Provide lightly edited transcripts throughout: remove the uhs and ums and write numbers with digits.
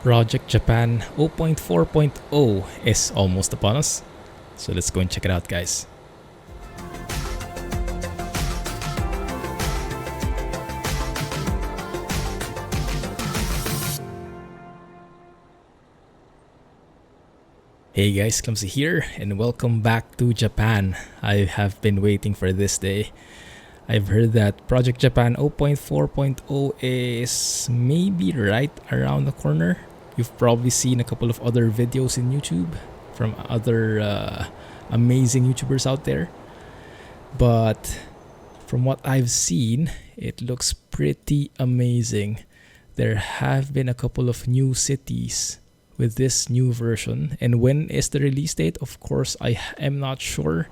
Project Japan 0.4.0 is almost upon us. So let's go and check it out, guys. Hey guys, Clumsy here and welcome back to Japan. I have been waiting for this day. I've heard that Project Japan 0.4.0 is maybe right around the corner. You've probably seen a couple of other videos in YouTube from other amazing YouTubers out there. But from what I've seen, it looks pretty amazing. There have been a couple of new cities with this new version. And when is the release date? Of course, I am not sure.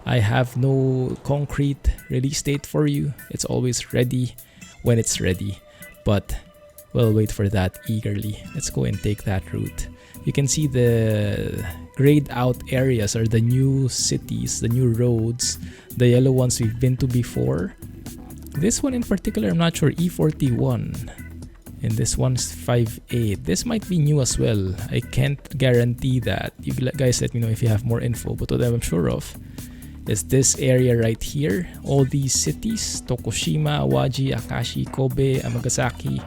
I have no concrete release date for you. It's always ready when it's ready. But we'll wait for that eagerly. Let's go and take that route. You can see the grayed out areas are the new cities, the new roads. The yellow ones we've been to before. This one in particular, I'm not sure, E41. And this one's 5.8. This might be new as well. I can't guarantee that. You guys let me know if you have more info. But what I'm sure of is this area right here. All these cities, Tokushima, Awaji, Akashi, Kobe, Amagasaki,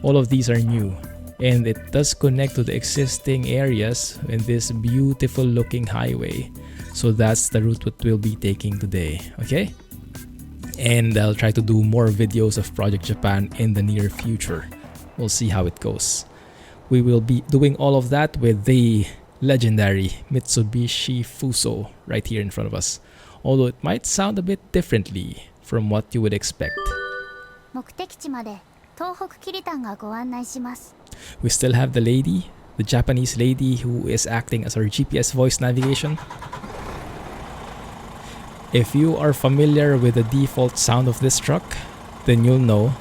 all of these are new. And it does connect to the existing areas in this beautiful looking highway. So that's the route that we'll be taking today, okay? And I'll try to do more videos of Project Japan in the near future. We'll see how it goes. We will be doing all of that with the legendary Mitsubishi Fuso right here in front of us. Although it might sound a bit differently from what you would expect. We still have the lady, the Japanese lady who is acting as our GPS voice navigation. If you are familiar with the default sound of this truck, then you'll know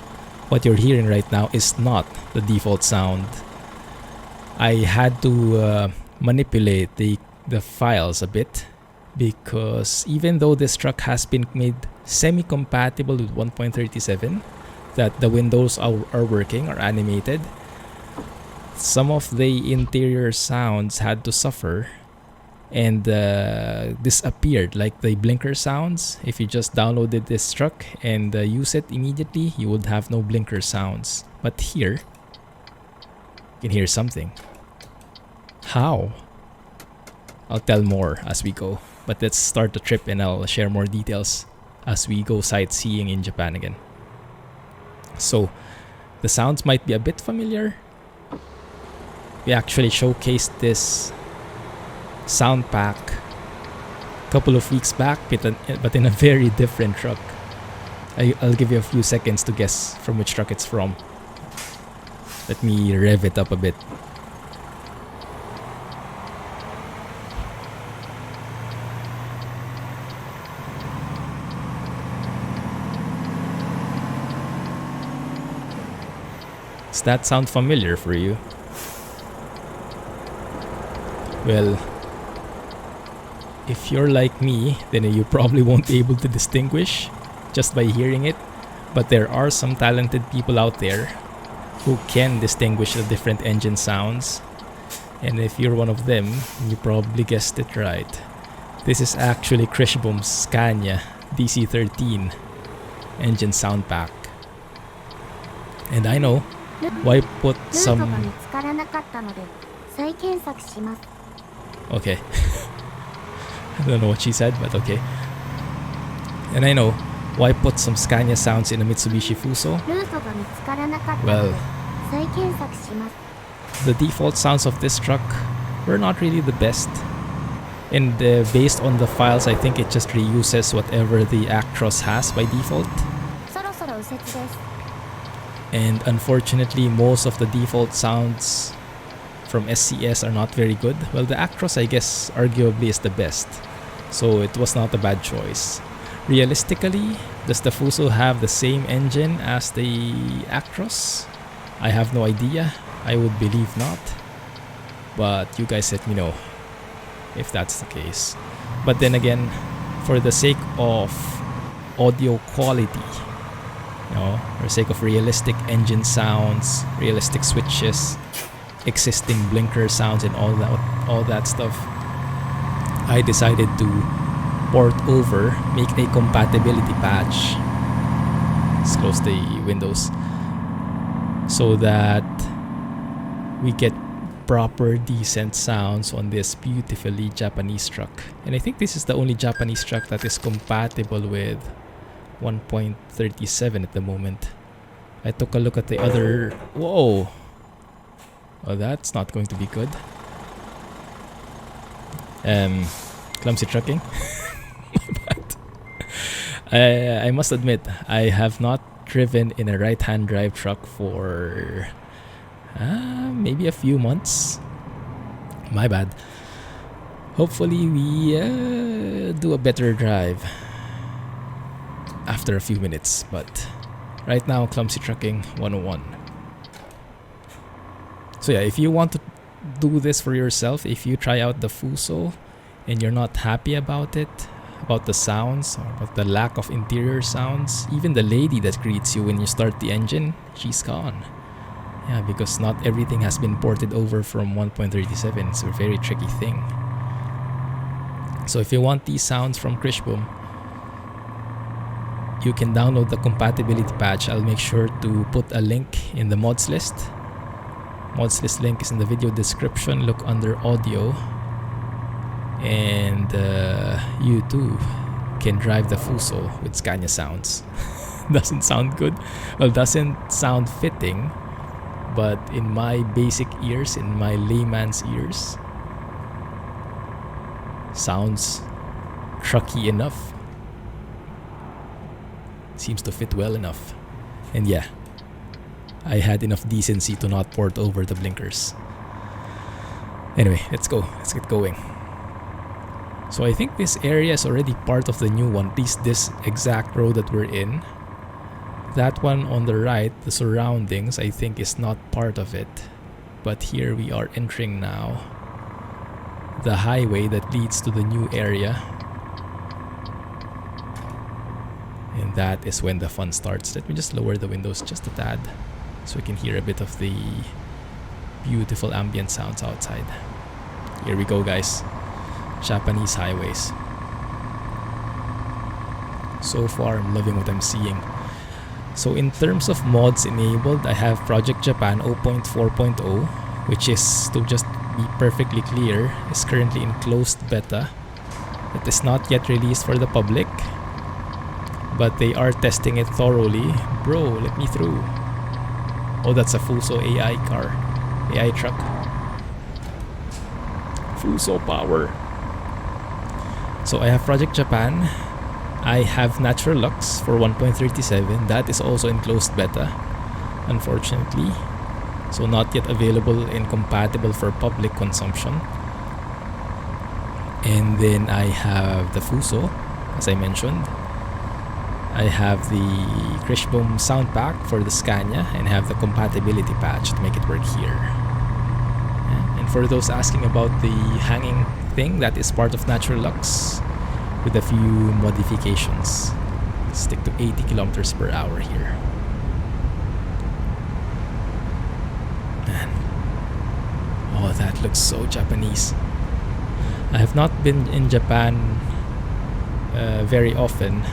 what you're hearing right now is not the default sound. I had to manipulate the files a bit because even though this truck has been made semi-compatible with 1.37, that the windows are working, are animated, some of the interior sounds had to suffer and disappeared, like the blinker sounds. If you just downloaded this truck and use it immediately, you would have no blinker sounds. But here, you can hear something. How? I'll tell more as we go. But let's start the trip and I'll share more details as we go sightseeing in Japan again. So, the sounds might be a bit familiar. We actually showcased this sound pack a couple of weeks back, but in a very different truck. I'll give you a few seconds to guess from which truck it's from. Let me rev it up a bit. Does that sound familiar for you? Well, if you're like me, then you probably won't be able to distinguish just by hearing it. But there are some talented people out there who can distinguish the different engine sounds. And if you're one of them, you probably guessed it right. This is actually Kriechbaum's Scania DC13 engine sound pack. And I know why put some... Okay. I don't know what she said, but okay. And I know why put some Scania sounds in a Mitsubishi Fuso. Well, the default sounds of this truck were not really the best. And based on the files, I think it just reuses whatever the Actros has by default. And unfortunately, most of the default sounds from SCS are not very good. Well, the Actros, I guess, arguably is the best. So it was not a bad choice. Realistically, does the Fuso have the same engine as the Actros? I have no idea. I would believe not. But you guys let me know if that's the case. But then again, for the sake of audio quality, for the sake of realistic engine sounds, realistic switches, existing blinker sounds and all that stuff, I decided to port over, make a compatibility patch. Let's close the windows so that we get proper decent sounds on this beautifully Japanese truck. And I think this is the only Japanese truck that is compatible with 1.37 at the moment. I took a look at the other... Whoa! Oh, that's not going to be good. Clumsy trucking. I must admit, I have not driven in a right-hand drive truck for maybe a few months. My bad. Hopefully we do a better drive after a few minutes, but right now, Clumsy Trucking 101. So yeah, if you want to do this for yourself, if you try out the Fuso and you're not happy about it, about the sounds, or about the lack of interior sounds, even the lady that greets you when you start the engine, she's gone. Yeah, because not everything has been ported over from 1.37. It's a very tricky thing. So if you want these sounds from Kriechbaum, you can download the compatibility patch. I'll make sure to put a link in the mods list. Mods list link is in the video description. Look under audio. And you too can drive the Fuso with Scania sounds. Doesn't sound good. Well, doesn't sound fitting. But in my basic ears, in my layman's ears, sounds trucky enough. Seems to fit well enough. And yeah, I had enough decency to not port over the blinkers. Anyway, let's go. Let's get going. So I think this area is already part of the new one, at least this exact road that we're in. That one on the right, the surroundings, I think is not part of it. But here we are entering now the highway that leads to the new area. And that is when the fun starts. Let me just lower the windows just a tad so we can hear a bit of the beautiful ambient sounds outside. Here we go, guys. Japanese highways. So far, I'm loving what I'm seeing. So in terms of mods enabled, I have Project Japan 0.4.0, which is, to just be perfectly clear, is currently in closed beta. It is not yet released for the public, but they are testing it thoroughly. Bro, let me through. Oh, that's a Fuso AI car. AI truck. Fuso power. So I have Project Japan. I have NaturaLux for 1.37. That is also in closed beta, unfortunately. So not yet available and compatible for public consumption. And then I have the Fuso, as I mentioned. I have the Kriechbaum sound pack for the Scania and have the compatibility patch to make it work here. And for those asking about the hanging thing, that is part of NaturaLux with a few modifications. Stick to 80 kilometers per hour here. Man. Oh, that looks so Japanese. I have not been in Japan very often,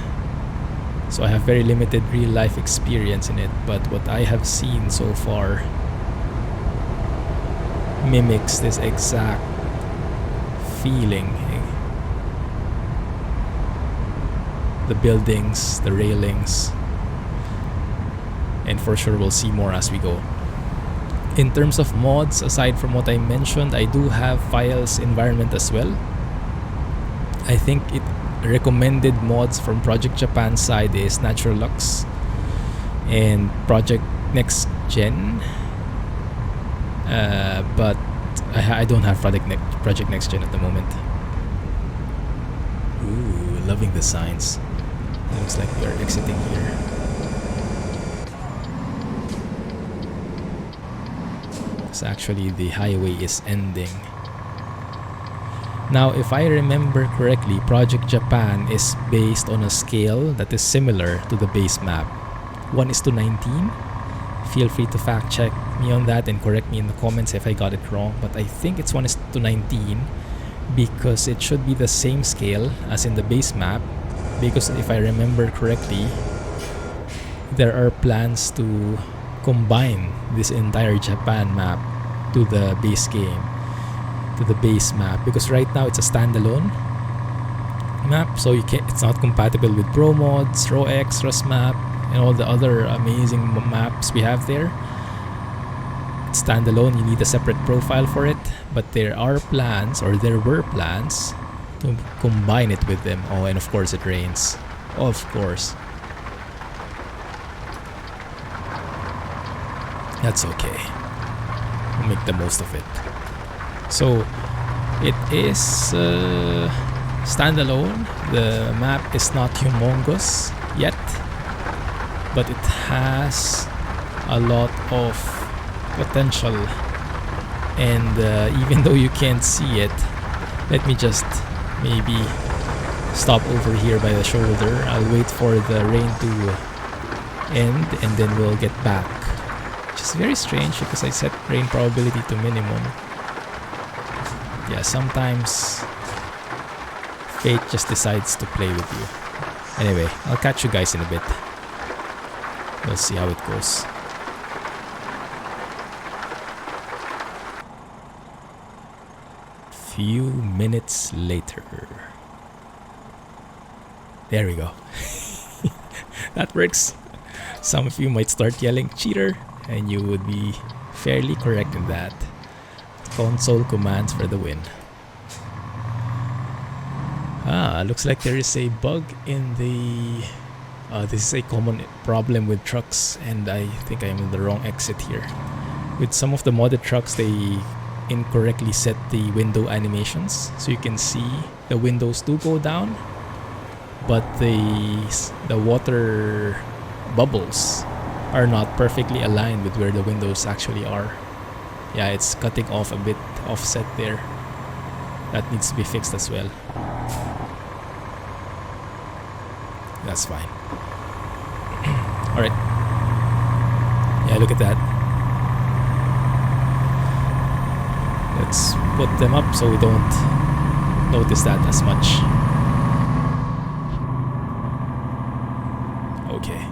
so I have very limited real life experience in it, but what I have seen so far mimics this exact feeling. The buildings, the railings, and for sure we'll see more as we go. In terms of mods, aside from what I mentioned, I do have Fael's Environment as well. I think it recommended mods from Project Japan side is NaturaLux and Project Next Gen, but I don't have Project Next Gen at the moment. Ooh, loving the signs. Looks like we are exiting here. So actually the highway is ending. Now, if I remember correctly, Project Japan is based on a scale that is similar to the base map. 1:19. Feel free to fact check me on that and correct me in the comments if I got it wrong, but I think it's 1:19 because it should be the same scale as in the base map, because if I remember correctly, there are plans to combine this entire Japan map to the base game, to the base map, because right now it's a standalone map, so it's not compatible with Pro Mods, ROX, Map, and all the other amazing maps we have there. It's standalone, you need a separate profile for it, but there are plans, or there were plans, to combine it with them. Oh, and of course it rains. Of course. That's okay. We'll make the most of it. So, it is standalone. The map is not humongous yet, but it has a lot of potential, and even though you can't see it, let me just maybe stop over here by the shoulder. I'll wait for the rain to end and then we'll get back, which is very strange because I set rain probability to minimum. Yeah, sometimes fate just decides to play with you. Anyway, I'll catch you guys in a bit. We'll see how it goes. Few minutes later. There we go. That works. Some of you might start yelling cheater, and you would be fairly correct in that. Console commands for the win. Looks like there is a bug in the... this is a common problem with trucks, and I think I'm in the wrong exit here. With some of the modded trucks, they incorrectly set the window animations, so you can see the windows do go down, but the water bubbles are not perfectly aligned with where the windows actually are. Yeah, it's cutting off a bit offset there. That needs to be fixed as well. That's fine. Alright. Yeah, look at that. Let's put them up so we don't notice that as much. Okay.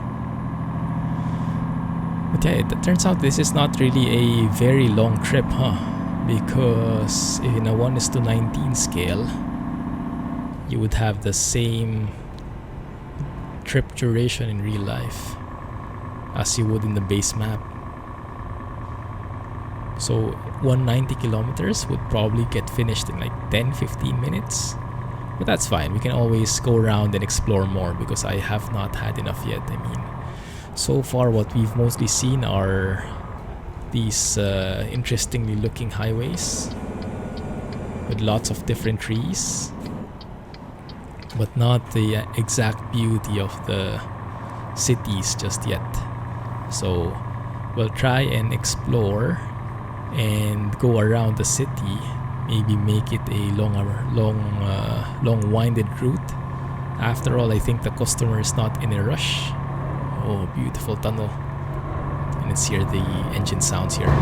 But yeah, it turns out this is not really a very long trip, huh? Because in a 1:19 scale, you would have the same trip duration in real life as you would in the base map. So 190 kilometers would probably get finished in like 10-15 minutes. But that's fine, we can always go around and explore more because I have not had enough yet. I mean, so far what we've mostly seen are these interestingly looking highways with lots of different trees, but not the exact beauty of the cities just yet. So we'll try and explore and go around the city, maybe make it a long winded route. After all, I think the customer is not in a rush. Oh, beautiful tunnel. And let's hear the engine sounds here.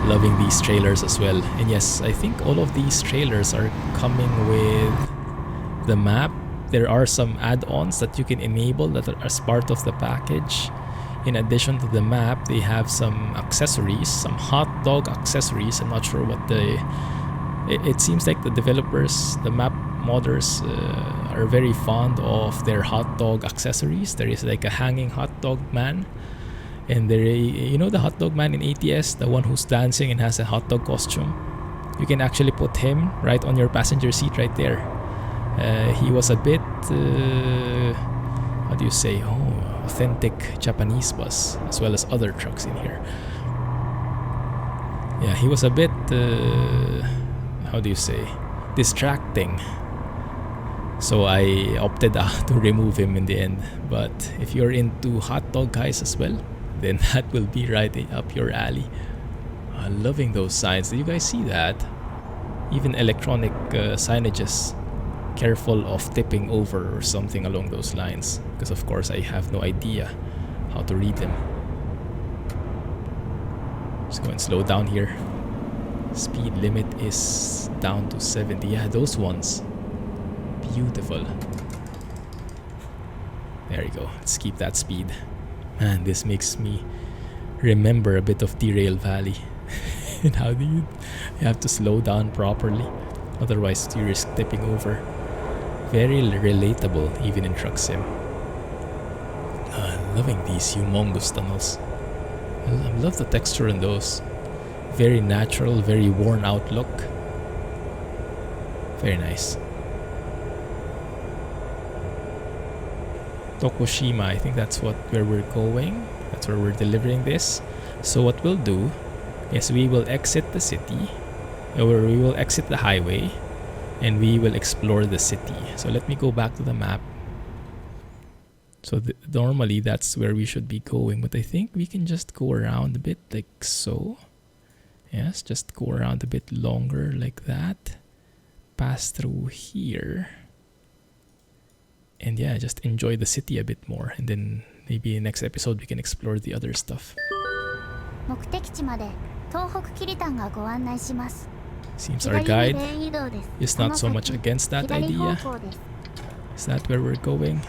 Loving these trailers as well. And yes, I think all of these trailers are coming with the map. There are some add-ons that you can enable that are as part of the package. In addition to the map, they have some accessories, some hot dog accessories. I'm not sure what it seems like the developers, the map modders are very fond of their hot dog accessories. There is like a hanging hot dog man. And there, you know the hot dog man in ATS, the one who's dancing and has a hot dog costume? You can actually put him right on your passenger seat right there. He was a bit, how do you say, authentic Japanese bus, as well as other trucks in here. Yeah, he was a bit, how do you say, distracting. So I opted to remove him in the end. But if you're into hot dog guys as well, then that will be right up your alley. Loving those signs. Did you guys see that? Even electronic signages careful of tipping over or something along those lines, because of course I have no idea how to read them. Just go and slow down here. Speed limit is down to 70. Yeah, those ones. Beautiful. There you go. Let's keep that speed. Man, this makes me remember a bit of Derail Valley. And how do you have to slow down properly, otherwise you risk tipping over. Very relatable even in truck sim. Loving these humongous tunnels. I love the texture in those. Very natural, very worn out look. Very nice. Tokushima, I think that's where we're going. That's where we're delivering this. So what we'll do is we will exit the city, or we will exit the highway, and we will explore the city. So let me go back to the map. So normally that's where we should be going, but I think we can just go around a bit like so. Yes, just go around a bit longer like that. Pass through here. And yeah, just enjoy the city a bit more. And then maybe next episode we can explore the other stuff. Seems our guide is not so much against that idea. Is that where we're going?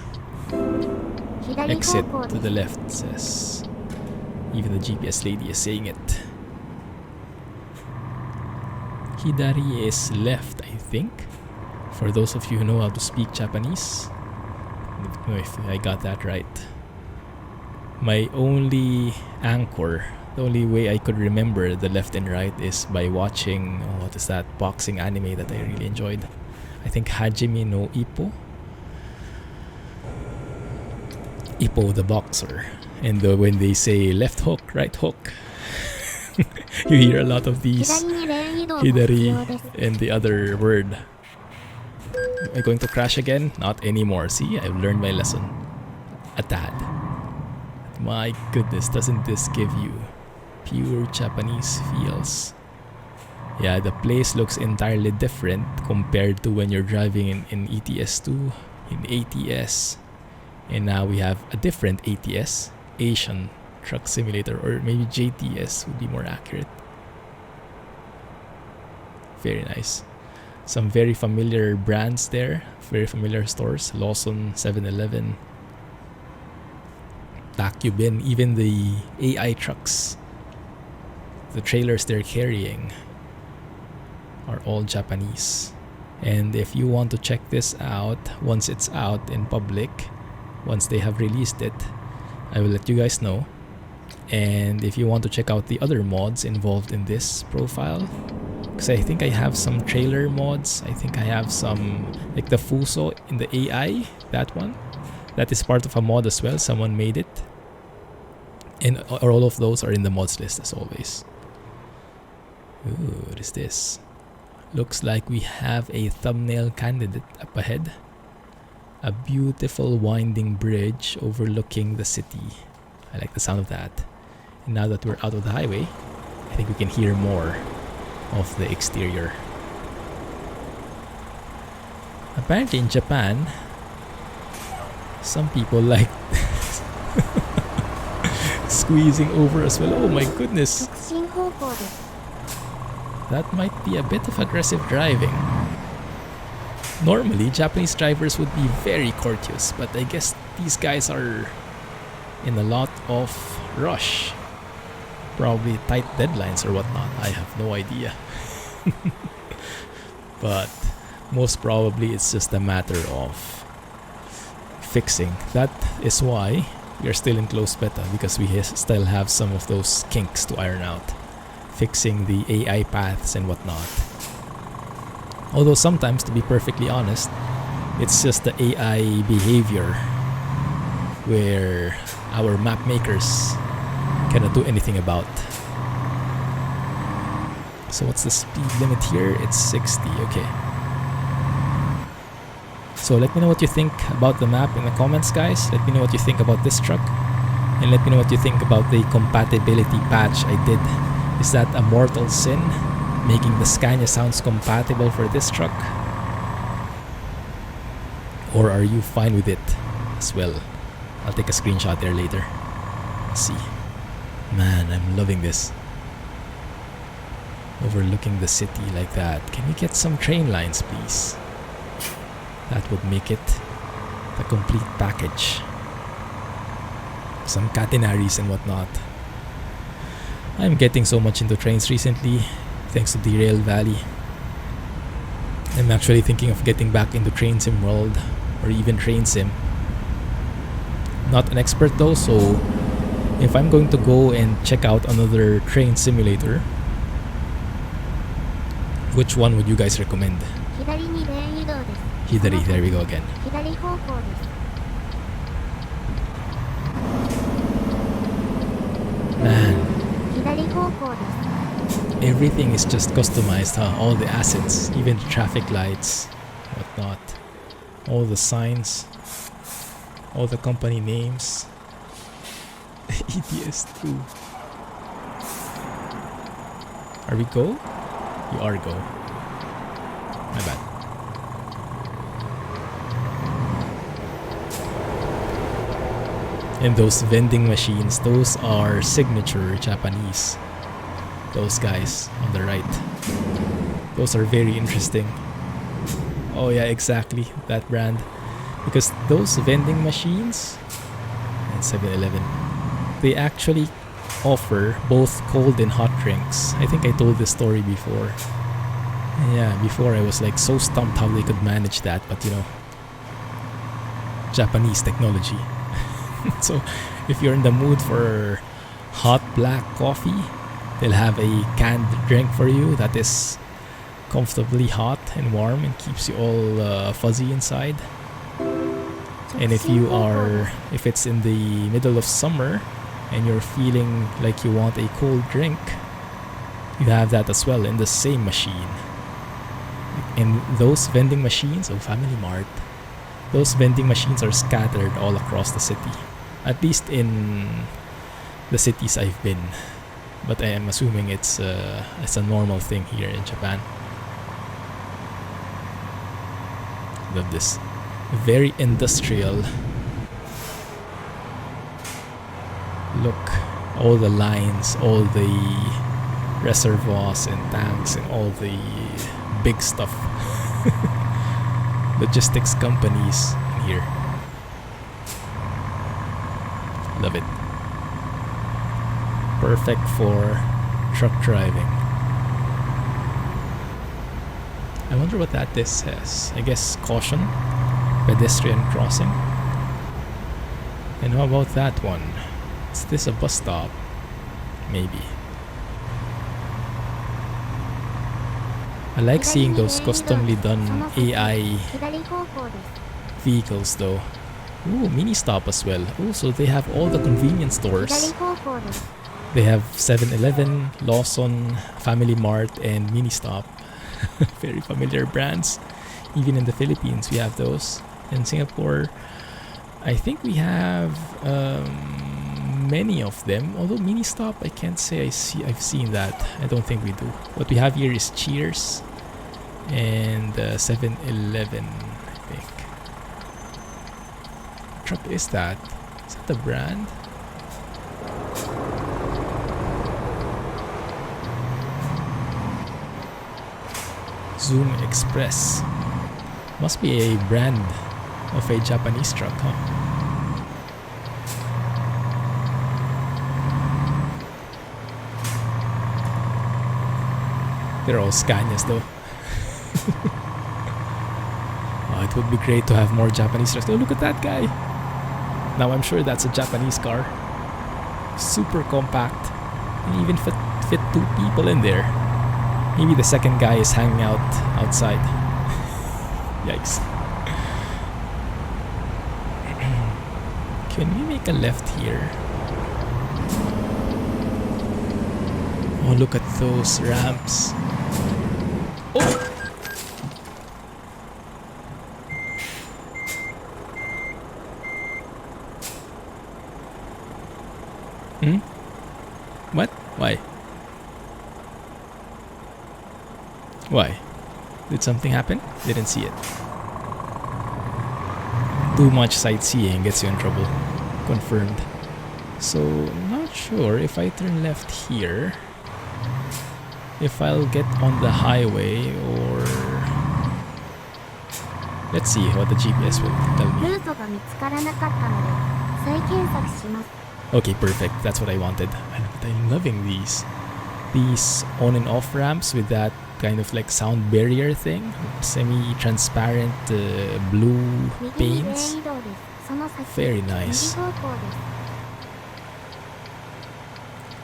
Exit to the left, says. Even the GPS lady is saying it. Hidari is left, I think. For those of you who know how to speak Japanese. I don't know if I got that right. My only anchor, the only way I could remember the left and right is by watching, what is that boxing anime that I really enjoyed. I think Hajime no Ippo. Ippo the boxer. And when they say left hook, right hook, you hear a lot of these hidari and the other word. Am I going to crash again? Not anymore. See, I've learned my lesson. A tad. My goodness, doesn't this give you pure Japanese feels? Yeah, the place looks entirely different compared to when you're driving in ETS2, in ATS. And now we have a different ATS, Asian Truck Simulator, or maybe JTS would be more accurate. Very nice. Some very familiar brands there, very familiar stores. Lawson, 7-Eleven, Takubin, even the AI trucks. The trailers they're carrying are all Japanese. And if you want to check this out, once it's out in public, once they have released it, I will let you guys know. And if you want to check out the other mods involved in this profile, because I think I have some trailer mods. I think I have some, like the Fuso in the AI, that one. That is part of a mod as well. Someone made it. And all of those are in the mods list as always. Ooh, what is this? Looks like we have a thumbnail candidate up ahead. A beautiful winding bridge overlooking the city. I like the sound of that. And now that we're out of the highway, I think we can hear more of the exterior. Apparently in Japan, some people like squeezing over as well. Oh my goodness. That might be a bit of aggressive driving. Normally, Japanese drivers would be very courteous, but I guess these guys are in a lot of rush. Probably tight deadlines or whatnot. I have no idea. But most probably it's just a matter of fixing. That is why we are still in closed beta, because we still have some of those kinks to iron out. Fixing the AI paths and whatnot. Although sometimes, to be perfectly honest, it's just the AI behavior where our map makers cannot do anything about. So what's the speed limit here? It's 60, okay. So let me know what you think about the map in the comments, guys. Let me know what you think about this truck. And let me know what you think about the compatibility patch I did. Is that a mortal sin? Making the Scania sounds compatible for this truck? Or are you fine with it as well? I'll take a screenshot there later. Let's see. Man, I'm loving this. Overlooking the city like that. Can we get some train lines, please? That would make it the complete package. Some catenaries and whatnot. I'm getting so much into trains recently, thanks to the Rail Valley. I'm actually thinking of getting back into Train Sim World, or even Train Sim. Not an expert though, so if I'm going to go and check out another train simulator, which one would you guys recommend? Hidari, there we go again. Man, everything is just customized, huh? All the assets, even the traffic lights, whatnot, all the signs, all the company names. ETS2. Are we go? You are go. My bad. And those vending machines, those are signature Japanese. Those guys on the right. Those are very interesting. Oh yeah, exactly. That brand. Because those vending machines and 7-Eleven, they actually offer both cold and hot drinks. I think I told this story before. Yeah, before I was like so stumped how they could manage that, but you know, Japanese technology. So if you're in the mood for hot black coffee, they'll have a canned drink for you that is comfortably hot and warm and keeps you all fuzzy inside. And if it's in the middle of summer and you're feeling like you want a cold drink, you have that as well in the same machine. And those vending machines of Family Mart, those vending machines are scattered all across the city. At least in the cities I've been. But I am assuming it's a normal thing here in Japan. Love this. Very industrial. Look, all the lines, all the reservoirs and tanks and all the big stuff. Logistics companies in here. Love it. Perfect for truck driving. I wonder what that this says. I guess caution, pedestrian crossing. And how about that one? Is this a bus stop? Maybe. I like seeing those customly done AI vehicles though. Ooh, mini stop as well. Oh, so they have all the convenience stores. They have 7-Eleven, Lawson, Family Mart, and Mini Stop. Very familiar brands. Even in the Philippines, we have those. In Singapore, I think we have many of them. Although Mini Stop, I can't say I've seen that. I don't think we do. What we have here is Cheers and 7-Eleven, I think. What truck is that? Is that the brand? Zoom Express. Must be a brand of a Japanese truck, huh? They're all Scanias though. Oh, it would be great to have more Japanese trucks. Oh, look at that guy. Now I'm sure that's a Japanese car. Super compact. And even fit two people in there. Maybe the second guy is hanging out outside. Yikes. Can we make a left here? Oh, look at those ramps. Oh! Hmm? What? Why? Why? Did something happen? Didn't see it. too much sightseeing gets you in trouble. Confirmed. So, not sure if I turn left here, if I'll get on the highway or... Let's see what the GPS will tell me. Okay, perfect. That's what I wanted. I'm loving these. These on and off ramps with that kind of like sound barrier thing. Semi-transparent blue panes. Very nice.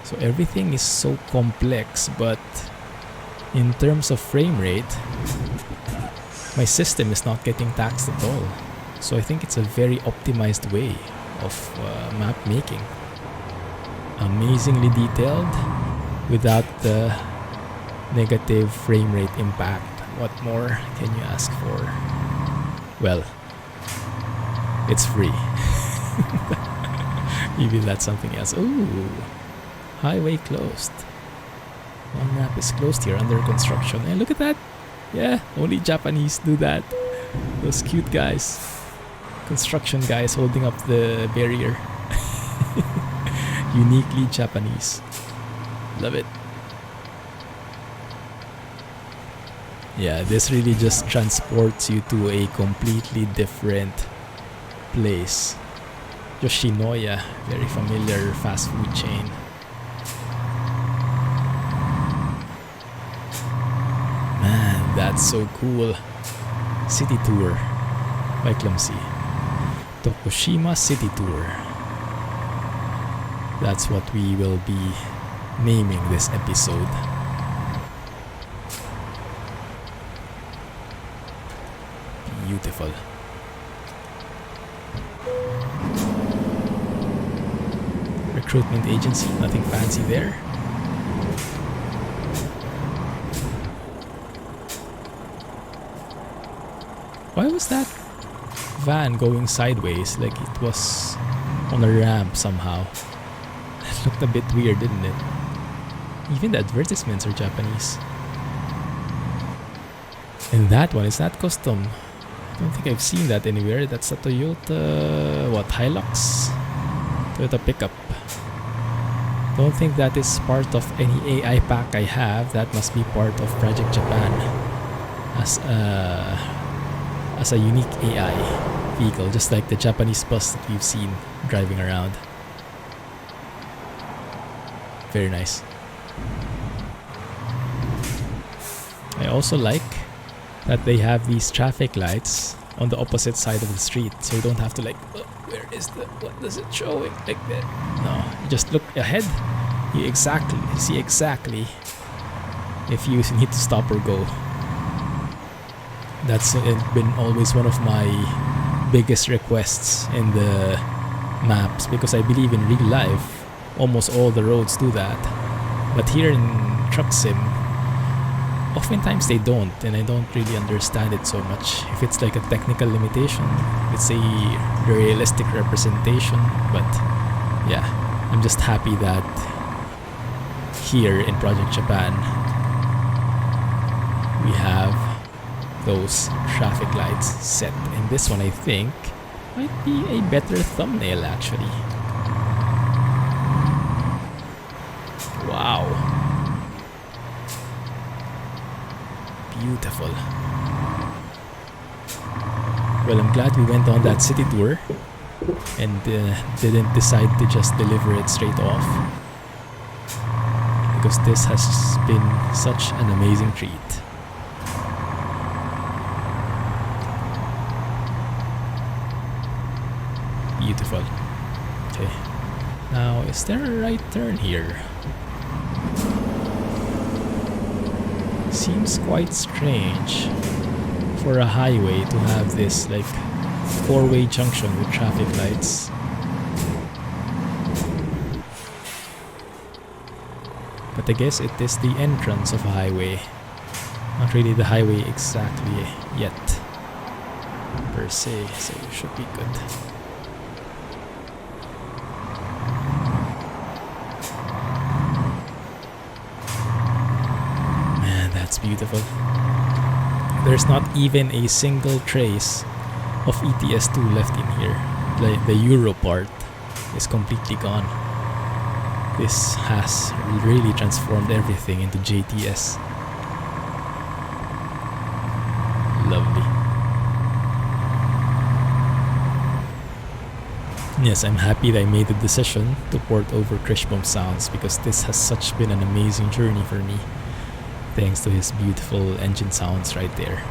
So everything is so complex, but in terms of frame rate, my system is not getting taxed at all. So I think it's a very optimized way of map making. Amazingly detailed without the negative frame rate impact. What more can you ask for? Well, it's free. Maybe that's something else. Ooh, highway closed. One map is closed here, under construction. And look at that. Yeah, only Japanese do that. Those cute guys. Construction guys holding up the barrier. Uniquely Japanese. Love it. Yeah, this really just transports you to a completely different place. Yoshinoya, very familiar fast food chain. Man, that's so cool. City Tour by Clumsy. Tokushima City Tour. That's what we will be naming this episode. Beautiful. Recruitment agency, nothing fancy there. Why was that van going sideways like it was on a ramp somehow? It looked a bit weird, didn't it? Even the advertisements are Japanese. And that one is not custom. I don't think I've seen that anywhere. That's a Toyota... what? Hilux? Toyota pickup. Don't think that is part of any AI pack I have. That must be part of Project Japan. As a unique AI vehicle. Just like the Japanese bus that we've seen driving around. Very nice. I also like that they have these traffic lights on the opposite side of the street, so you don't have to like, oh, where is the, what does it showing like that? No, you just look ahead. You see exactly if you need to stop or go. That's been always one of my biggest requests in the maps, because I believe in real life almost all the roads do that, but here in Truck Sim oftentimes they don't, and I don't really understand it so much. If it's like a technical limitation, it's a realistic representation, but yeah, I'm just happy that here in Project Japan we have those traffic lights set, and this one I think might be a better thumbnail actually. Wow. Beautiful. Well, I'm glad we went on that city tour and didn't decide to just deliver it straight off, because this has been such an amazing treat. Beautiful. Okay. Now, is there a right turn here? Seems quite strange for a highway to have this like four-way junction with traffic lights. But I guess it is the entrance of a highway, not really the highway exactly yet per se, so it should be good. Beautiful. There's not even a single trace of ETS2 left in here. The Euro part is completely gone. This has really transformed everything into JTS. Lovely. Yes, I'm happy that I made the decision to port over Kriechbaum sounds, because this has such been an amazing journey for me, thanks to his beautiful engine sounds right there.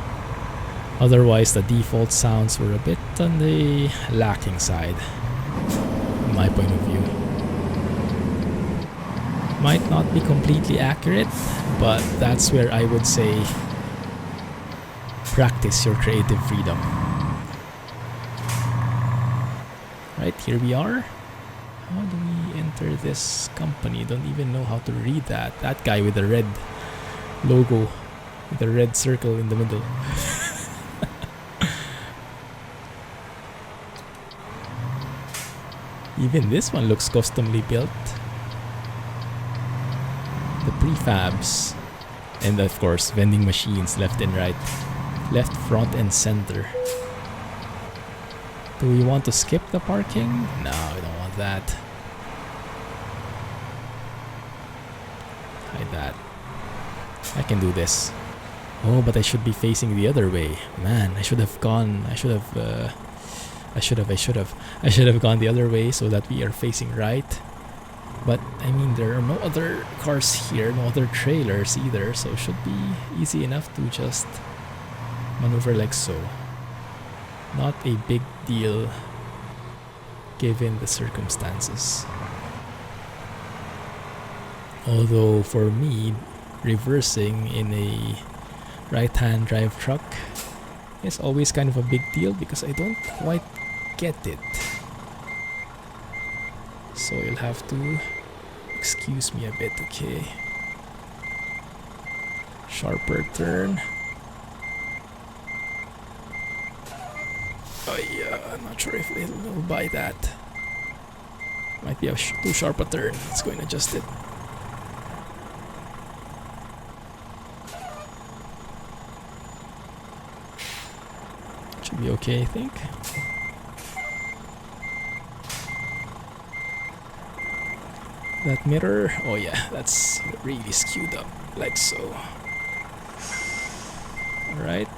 Otherwise, the default sounds were a bit on the lacking side, in my point of view. Might not be completely accurate, but that's where I would say practice your creative freedom. Right, here we are. How do we enter this company? Don't even know how to read that. That guy with the red logo, with the red circle in the middle. Even this one looks customly built. The prefabs. And of course, vending machines left and right. Left, front, and center. Do we want to skip the parking? No, we don't want that. Hide that. I can do this. Oh, but I should be facing the other way. Man, I should have gone the other way so that we are facing right. But I mean, there are no other cars here, no other trailers either, so it should be easy enough to just maneuver like so. Not a big deal given the circumstances. Although for me, reversing in a right-hand drive truck is always kind of a big deal because I don't quite get it. So you'll have to excuse me a bit, okay? Sharper turn. Oh yeah, I'm not sure if it'll buy that. Might be a too sharp a turn. Let's go and adjust it. Should be okay, I think. That mirror, oh yeah, that's really skewed up, like so. Alright.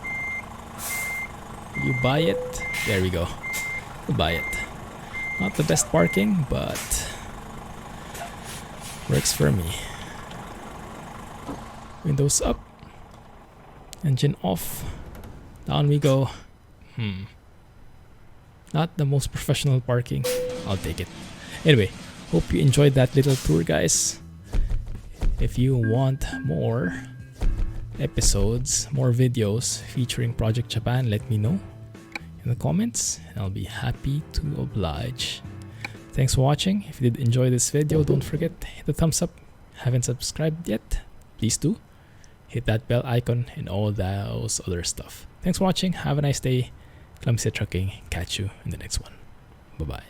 You buy it. There we go. You buy it. Not the best parking, but works for me. Windows up. Engine off. Down we go. Not the most professional parking. I'll take it. Anyway, hope you enjoyed that little tour, guys. If you want more episodes, more videos featuring Project Japan, let me know in the comments and I'll be happy to oblige. Thanks for watching. If you did enjoy this video, don't forget to hit the thumbs up. Haven't subscribed yet? Please do. Hit that bell icon and all those other stuff. Thanks for watching. Have a nice day. Clumsy Trucking. Catch you in the next one. Bye-bye.